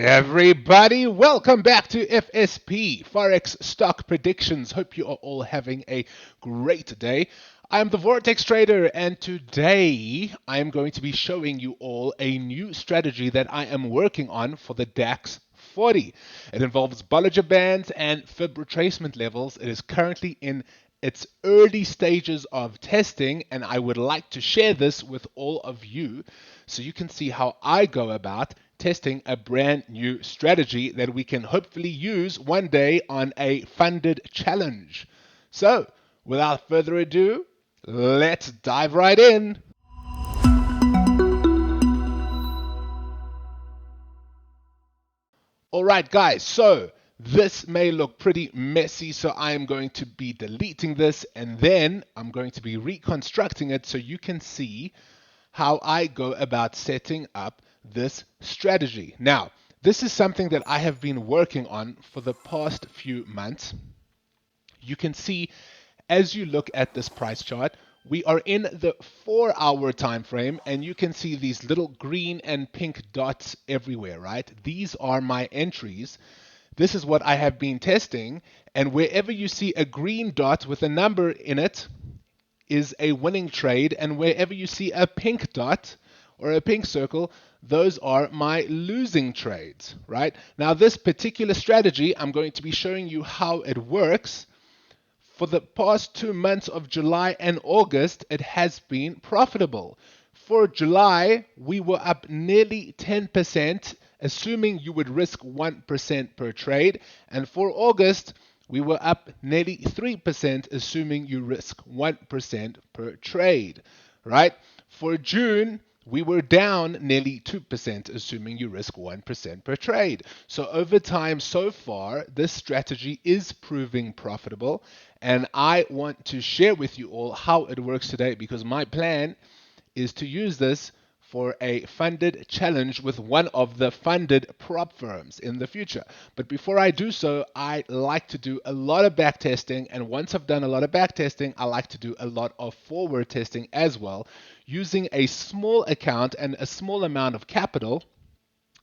Everybody, welcome back to FSP, Forex-Stock-Predictions. Hope you are all having a great day. I'm the Vortex Trader, and today I am going to be showing you all a new strategy that I am working on for the DAX 40. It involves Bollinger Bands and Fib retracement levels. It is currently in its early stages of testing, and I would like to share this with all of you so you can see how I go about testing a brand new strategy that we can hopefully use one day on a funded challenge. So, without further ado, let's dive right in. All right, guys, so this may look pretty messy, so I am going to be deleting this and then I'm going to be reconstructing it so you can see how I go about setting up this strategy. Now, this is something that I have been working on for the past few months. You can see as you look at this price chart, we are in the 4-hour time frame, and you can see these little green and pink dots everywhere, right? These are my entries. This is what I have been testing, and wherever you see a green dot with a number in it is a winning trade, and wherever you see a pink dot or a pink circle, those are my losing trades, right? Now, this particular strategy, I'm going to be showing you how it works. For the past 2 months of July and August, it has been profitable. For July, we were up nearly 10%, assuming you would risk 1% per trade. And for August, we were up nearly 3%, assuming you risk 1% per trade, right? For June, we were down nearly 2%, assuming you risk 1% per trade. So over time so far, this strategy is proving profitable. And I want to share with you all how it works today, because my plan is to use this for a funded challenge with one of the funded prop firms in the future. But before I do so, I like to do a lot of back testing. And once I've done a lot of back testing, I like to do a lot of forward testing as well, using a small account and a small amount of capital,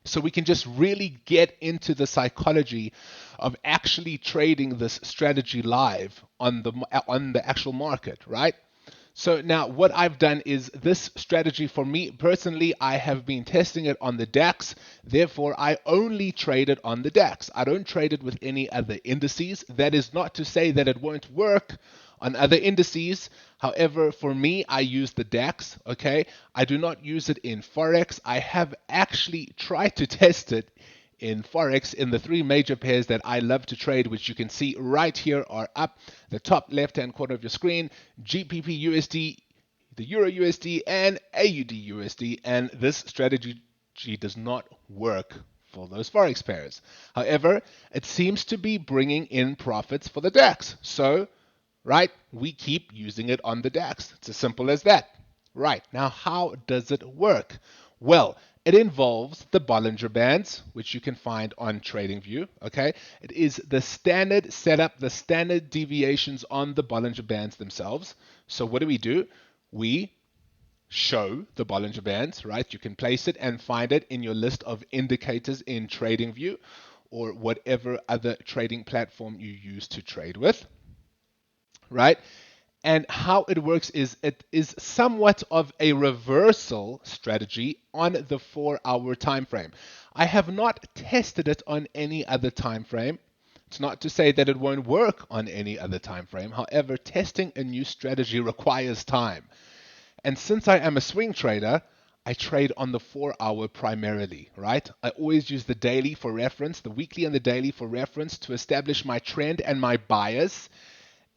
so we can just really get into the psychology of actually trading this strategy live on the actual market, right? So now what I've done is this strategy, for me personally, I have been testing it on the DAX. Therefore, I only trade it on the DAX. I don't trade it with any other indices. That is not to say that it won't work on other indices. However, for me, I use the DAX, okay? I do not use it in Forex. I have actually tried to test it in Forex in the 3 major pairs that I love to trade, which you can see right here are up the top left-hand corner of your screen: GBP USD, the Euro USD, and AUD USD. And this strategy does not work for those Forex pairs. However, it seems to be bringing in profits for the DAX. So, right, we keep using it on the DAX. It's as simple as that. Right, now how does it work? Well, it involves the Bollinger Bands, which you can find on TradingView, okay? It is the standard setup, the standard deviations on the Bollinger Bands themselves. So what do? We show the Bollinger Bands, right? You can place it and find it in your list of indicators in TradingView or whatever other trading platform you use to trade with, right? And how it works is it is somewhat of a reversal strategy on the 4-hour time frame. I have not tested it on any other time frame. It's not to say that it won't work on any other time frame. However, testing a new strategy requires time. And since I am a swing trader, I trade on the 4-hour primarily, right? I always use the daily for reference, the weekly and the daily for reference, to establish my trend and my bias.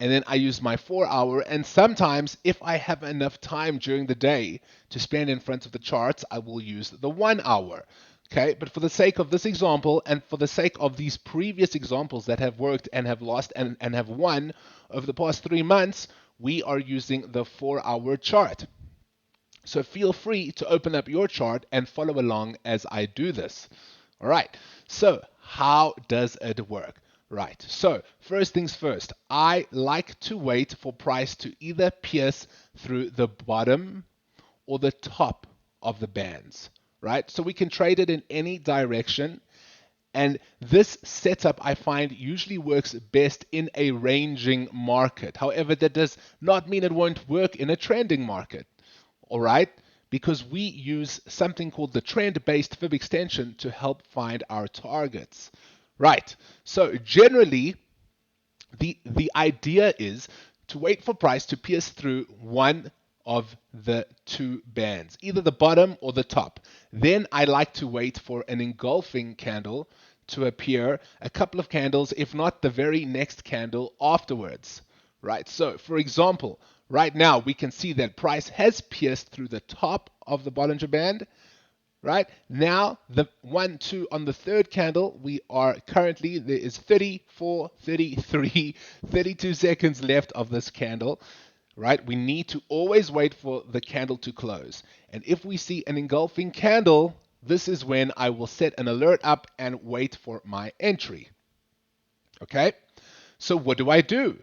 And then I use my 4-hour, and sometimes if I have enough time during the day to spend in front of the charts, I will use the 1-hour. Okay, but for the sake of this example and for the sake of these previous examples that have worked and have lost and have won over the past 3 months, we are using the 4-hour chart. So feel free to open up your chart and follow along as I do this. All right, so how does it work? Right, so first things first, I like to wait for price to either pierce through the bottom or the top of the bands, right? So we can trade it in any direction. And this setup I find usually works best in a ranging market. However, that does not mean it won't work in a trending market. All right? Because we use something called the trend-based fib extension to help find our targets. Right. So generally, the idea is to wait for price to pierce through one of the two bands, either the bottom or the top. Then I like to wait for an engulfing candle to appear, a couple of candles, if not the very next candle afterwards. Right? So, for example, right now we can see that price has pierced through the top of the Bollinger Band. Right now, the 1, 2 on the third candle, we are currently, there is 34, 33, 32 seconds left of this candle. Right? We need to always wait for the candle to close. And if we see an engulfing candle, this is when I will set an alert up and wait for my entry. Okay? So what do?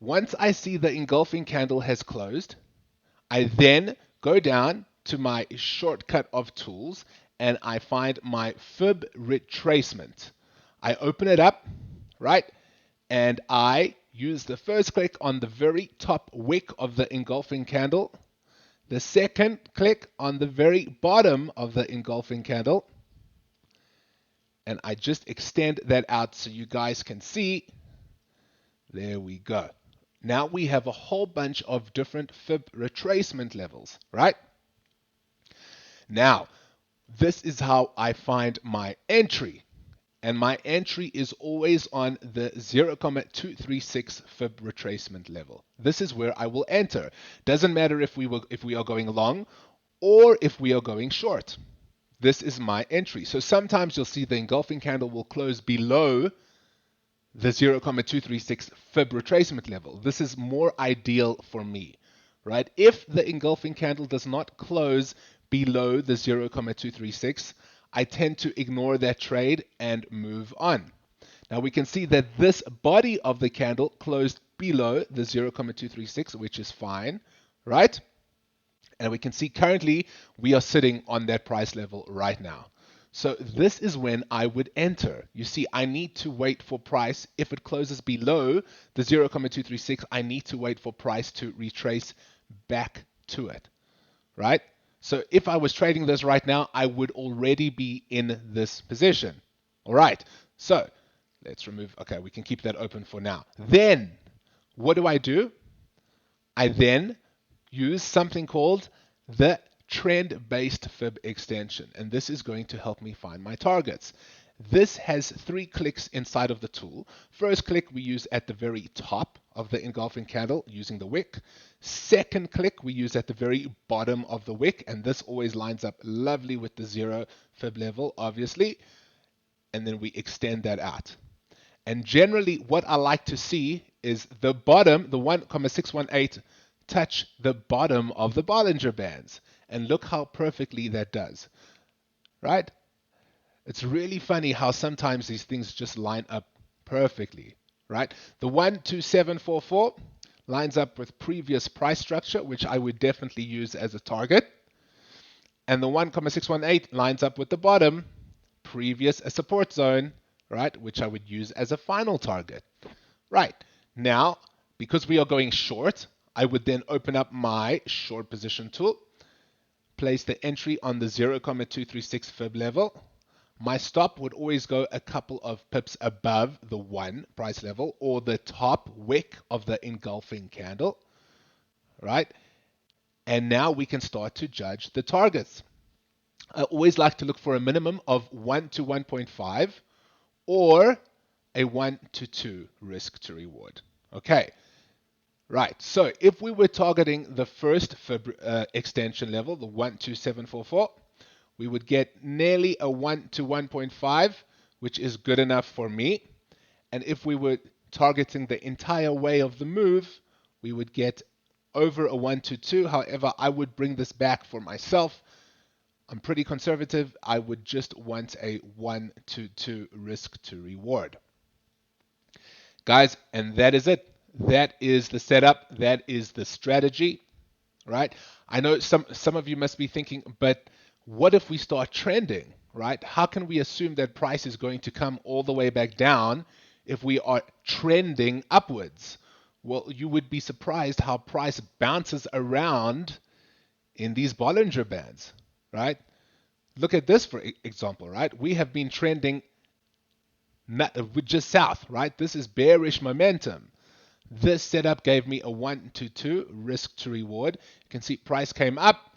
Once I see the engulfing candle has closed, I then go down to my shortcut of tools and I find my fib retracement. I open it up, right? And I use the first click on the very top wick of the engulfing candle, the second click on the very bottom of the engulfing candle, and I just extend that out so you guys can see. There we go. Now we have a whole bunch of different fib retracement levels, right? Now, this is how I find my entry. And my entry is always on the 0.236 fib retracement level. This is where I will enter. Doesn't matter if we are going long or if we are going short. This is my entry. So sometimes you'll see the engulfing candle will close below the 0.236 fib retracement level. This is more ideal for me, right? If the engulfing candle does not close below the 0.236, I tend to ignore that trade and move on. Now we can see that this body of the candle closed below the 0.236, which is fine, right? And we can see currently we are sitting on that price level right now. So this is when I would enter. You see, I need to wait for price. If it closes below the 0.236, I need to wait for price to retrace back to it, right? So if I was trading this right now, I would already be in this position. All right, so let's remove, okay, we can keep that open for now. Then, what do? I then use something called the trend-based fib extension, and this is going to help me find my targets. This has 3 clicks inside of the tool. First click we use at the very top of the engulfing candle using the wick. Second click we use at the very bottom of the wick, and this always lines up lovely with the 0 fib level, obviously, and then we extend that out. And generally what I like to see is the bottom, the 1,618, touch the bottom of the Bollinger Bands. And look how perfectly that does, right? It's really funny how sometimes these things just line up perfectly, right? The 12744 lines up with previous price structure, which I would definitely use as a target. And the 1,618 lines up with the bottom, previous a support zone, right, which I would use as a final target. Right, now, because we are going short, I would then open up my short position tool, place the entry on the 0.236 fib level. My stop would always go a couple of pips above the 1 price level or the top wick of the engulfing candle, right? And now we can start to judge the targets. I always like to look for a minimum of 1 to 1.5 or a 1 to 2 risk to reward. Okay. Right, so if we were targeting the first fib extension level, the 12744, we would get nearly a 1 to 1.5, which is good enough for me. And if we were targeting the entire way of the move, we would get over a 1 to 2. However, I would bring this back for myself. I'm pretty conservative. I would just want a 1 to 2 risk to reward. Guys, and that is it. That is the setup. That is the strategy, right? I know some of you must be thinking, but what if we start trending, right? How can we assume that price is going to come all the way back down if we are trending upwards? Well, you would be surprised how price bounces around in these Bollinger Bands, right? Look at this for example, right? We have been trending just south, right? This is bearish momentum. This setup gave me a 1-2 risk to reward. You can see price came up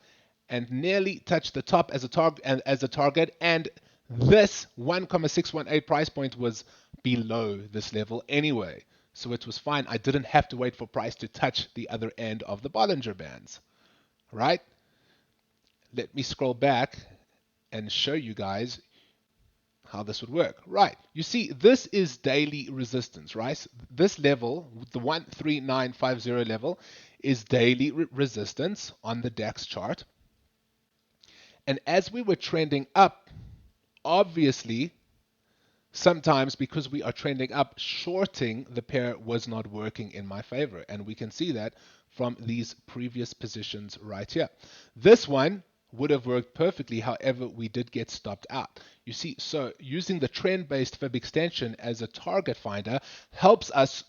and nearly touched the top as a target, and this 1,618 price point was below this level anyway. So it was fine. I didn't have to wait for price to touch the other end of the Bollinger Bands, right? Let me scroll back and show you guys how this would work. Right, you see, this is daily resistance, right? This level, the 13950 level, is daily resistance on the DAX chart. And as we were trending up, obviously, sometimes because we are trending up, shorting the pair was not working in my favor. And we can see that from these previous positions right here. This one would have worked perfectly, however, we did get stopped out. You see, so using the trend-based fib extension as a target finder helps us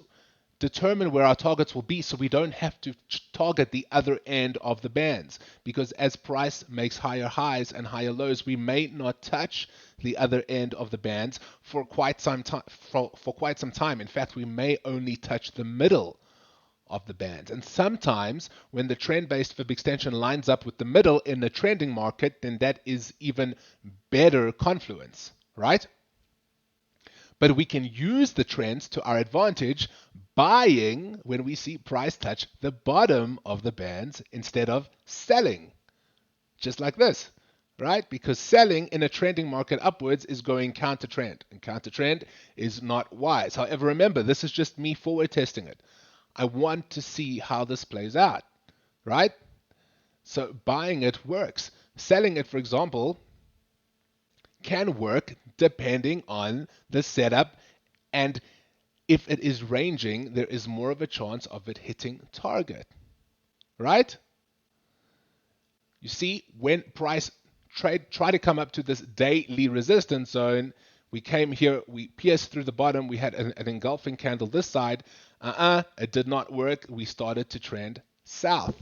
determine where our targets will be so we don't have to target the other end of the bands, because as price makes higher highs and higher lows, we may not touch the other end of the bands for quite some time. For quite some time. In fact, we may only touch the middle of the bands. And sometimes when the trend-based fib extension lines up with the middle in the trending market, then that is even better confluence, right? But we can use the trends to our advantage, buying when we see price touch the bottom of the bands instead of selling, just like this, right? Because selling in a trending market upwards is going counter trend, and counter trend is not wise. However, remember, this is just me forward testing it. I want to see how this plays out, right? So buying it works. Selling it, for example, can work depending on the setup, and if it is ranging, there is more of a chance of it hitting target, right? You see, when price try to come up to this daily resistance zone, we came here, we pierced through the bottom, we had an engulfing candle this side. It did not work. We started to trend south,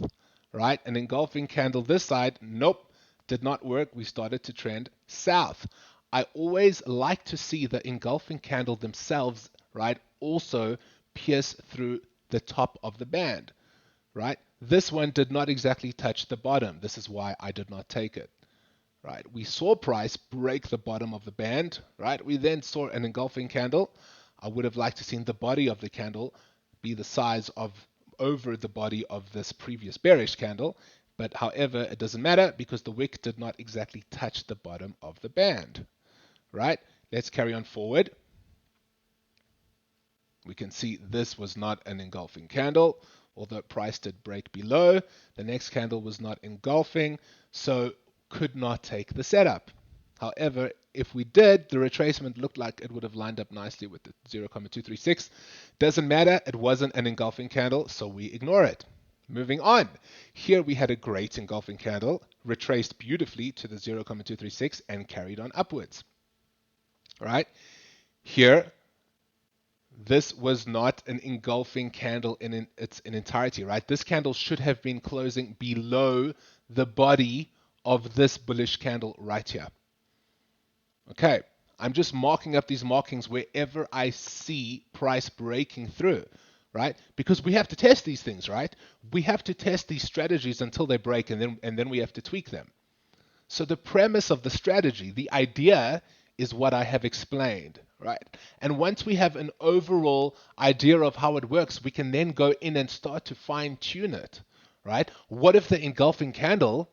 right? An engulfing candle this side, nope, did not work. We started to trend south. I always like to see the engulfing candle themselves, right, also pierce through the top of the band, right? This one did not exactly touch the bottom. This is why I did not take it, right? We saw price break the bottom of the band, right? We then saw an engulfing candle. I would have liked to seen the body of the candle be the size of over the body of this previous bearish candle. But however, it doesn't matter because the wick did not exactly touch the bottom of the band, right? Let's carry on forward. We can see this was not an engulfing candle, although price did break below. The next candle was not engulfing, so could not take the setup. However, if we did, the retracement looked like it would have lined up nicely with the 0,236. Doesn't matter, it wasn't an engulfing candle, so we ignore it. Moving on. Here we had a great engulfing candle, retraced beautifully to the 0,236 and carried on upwards. All right? Here, this was not an engulfing candle in its entirety, right? This candle should have been closing below the body of this bullish candle right here. Okay, I'm just marking up these markings wherever I see price breaking through, right? Because we have to test these things, right? We have to test these strategies until they break, and then we have to tweak them. So the premise of the strategy, the idea, is what I have explained, right? And once we have an overall idea of how it works, we can then go in and start to fine tune it, right? What if the engulfing candle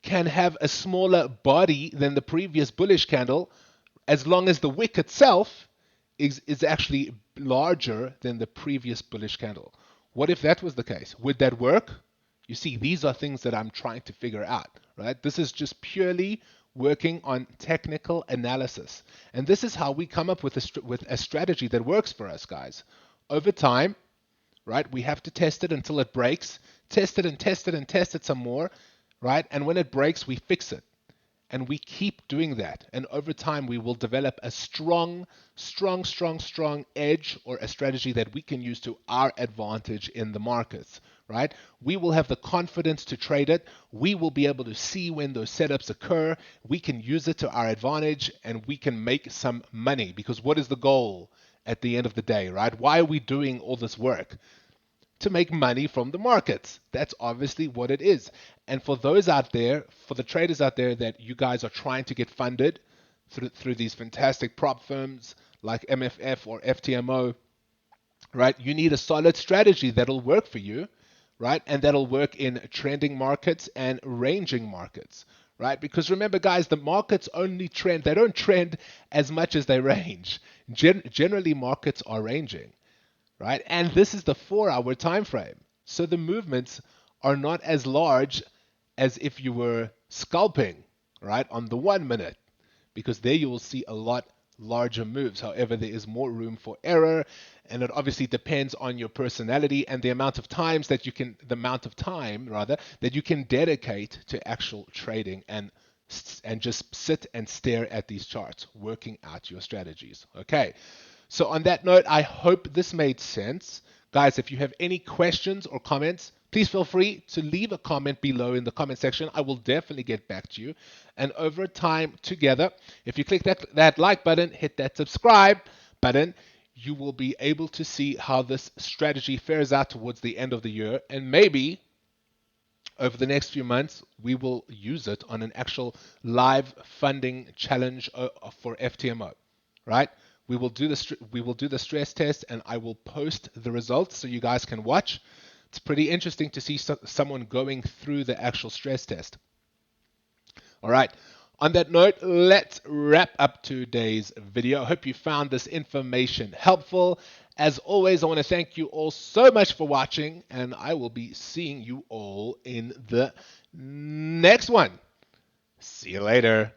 can have a smaller body than the previous bullish candle, as long as the wick itself is actually larger than the previous bullish candle? What if that was the case? Would that work? You see, these are things that I'm trying to figure out, right? This is just purely working on technical analysis. And this is how we come up with a strategy that works for us, guys. Over time, right, we have to test it until it breaks, test it and test it and test it some more, right? And when it breaks, we fix it. And we keep doing that. And over time, we will develop a strong, strong edge or a strategy that we can use to our advantage in the markets, right? We will have the confidence to trade it. We will be able to see when those setups occur. We can use it to our advantage and we can make some money, because what is the goal at the end of the day, right? Why are we doing all this work? To make money from the markets. That's obviously what it is. And for those out there, for the traders out there that you guys are trying to get funded through these fantastic prop firms like MFF or FTMO, right? You need a solid strategy that'll work for you, right? And that'll work in trending markets and ranging markets, right? Because remember, guys, the markets only trend, they don't trend as much as they range. Generally, markets are ranging, right? And this is the 4 hour time frame. So the movements are not as large as if you were scalping, right, on the 1 minute, because there you will see a lot larger moves. However, there is more room for error, and it obviously depends on your personality and the amount of time rather that you can dedicate to actual trading and just sit and stare at these charts, working out your strategies. Okay. So on that note, I hope this made sense. Guys, if you have any questions or comments, please feel free to leave a comment below in the comment section. I will definitely get back to you. And over time together, if you click that like button, hit that subscribe button, you will be able to see how this strategy fares out towards the end of the year. And maybe over the next few months, we will use it on an actual live funding challenge for FTMO, right? We will do the stress test, and I will post the results so you guys can watch. It's pretty interesting to see someone going through the actual stress test. All right. On that note, let's wrap up today's video. I hope you found this information helpful. As always, I want to thank you all so much for watching, and I will be seeing you all in the next one. See you later.